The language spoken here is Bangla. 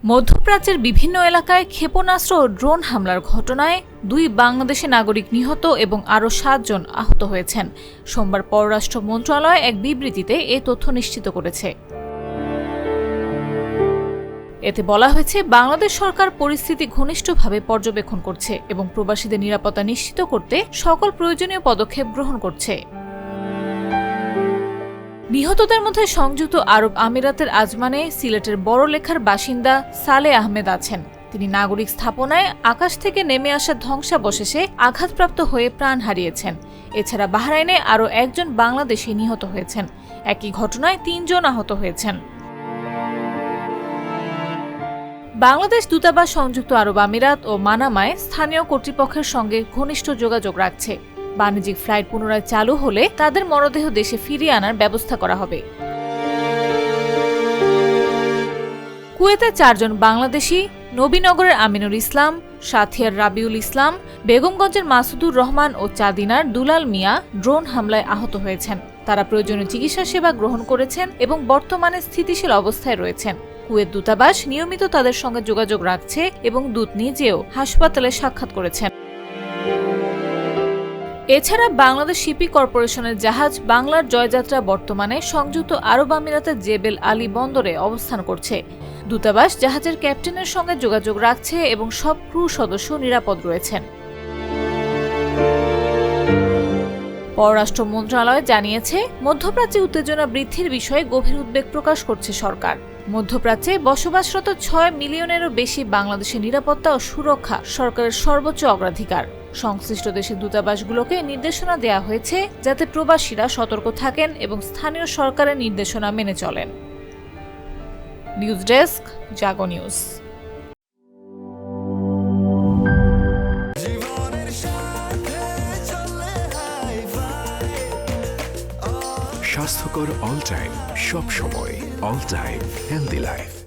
মধ্যপ্রাচ্যের বিভিন্ন এলাকায় ক্ষেপণাস্ত্র ও ড্রোন হামলার ঘটনায় 2 বাংলাদেশি নাগরিক নিহত এবং আরও 7 জন আহত হয়েছেন। সোমবার পররাষ্ট্র মন্ত্রণালয় এক বিবৃতিতে এ তথ্য নিশ্চিত করেছে। এতে বলা হয়েছে, বাংলাদেশ সরকার পরিস্থিতি ঘনিষ্ঠভাবে পর্যবেক্ষণ করছে এবং প্রবাসীদের নিরাপত্তা নিশ্চিত করতে সকল প্রয়োজনীয় পদক্ষেপ গ্রহণ করছে। নিহতদের মধ্যে সংযুক্ত আরব আমিরাতের আজমানে সিলেটের বড়লেখার বাসিন্দা সালে আহমেদ আছেন। তিনি নাগরিক স্থাপনায় আকাশ থেকে নেমে আসা ধ্বংসাবশেষে আঘাতপ্রাপ্ত হয়ে প্রাণ হারিয়েছেন। এছাড়া বাহরাইনে আরও একজন বাংলাদেশি নিহত হয়েছেন। একই ঘটনায় 3 জন আহত হয়েছেন। বাংলাদেশ দূতাবাস সংযুক্ত আরব আমিরাত ও মানামায় স্থানীয় কর্তৃপক্ষের সঙ্গে ঘনিষ্ঠ যোগাযোগ রাখছে। বাণিজ্যিক ফ্লাইট পুনরায় চালু হলে তাদের মরদেহ দেশে ফিরিয়ে আনার ব্যবস্থা করা হবে। কুয়েতে 4 জন বাংলাদেশি, নবীনগরের আমিনুল ইসলাম, সাথিয়ার রাবিউল ইসলাম, বেগমগঞ্জের মাসুদুর রহমান ও চাঁদিনার দুলাল মিয়া ড্রোন হামলায় আহত হয়েছেন। তারা প্রয়োজনীয় চিকিৎসা সেবা গ্রহণ করেছেন এবং বর্তমানে স্থিতিশীল অবস্থায় রয়েছেন। কুয়েত দূতাবাস নিয়মিত তাদের সঙ্গে যোগাযোগ রাখছে এবং দূত নিজেও হাসপাতালে সাক্ষাৎ করেছেন। এছাড়া বাংলাদেশ শিপিং কর্পোরেশনের জাহাজ বাংলার জয়যাত্রা বর্তমানে সংযুক্ত আরব আমিরাতের জেবেল আলী বন্দরে অবস্থান করছে। দূতাবাস জাহাজের ক্যাপ্টেনের সঙ্গে যোগাযোগ রাখছে এবং সব ক্রু সদস্য নিরাপদ রয়েছেন। পররাষ্ট্র মন্ত্রণালয় জানিয়েছে, মধ্যপ্রাচ্যে উত্তেজনা বৃদ্ধির বিষয়ে গভীর উদ্বেগ প্রকাশ করছে সরকার। মধ্যপ্রাচ্যে বসবাসরত 6 মিলিয়নেরও বেশি বাংলাদেশের নিরাপত্তা ও সুরক্ষা সরকারের সর্বোচ্চ অগ্রাধিকার। সংশ্লিষ্ট দেশের দূতাবাসগুলোকে নির্দেশনা দেওয়া হয়েছে যাতে প্রবাসীরা সতর্ক থাকেন এবং স্থানীয় সরকারের নির্দেশনা মেনে চলেন। নিউজ ডেস্ক, জাগো নিউজ। স্বাস্থ্যকর অল টাইম, সব সময় অল টাইম হেলদি লাইফ।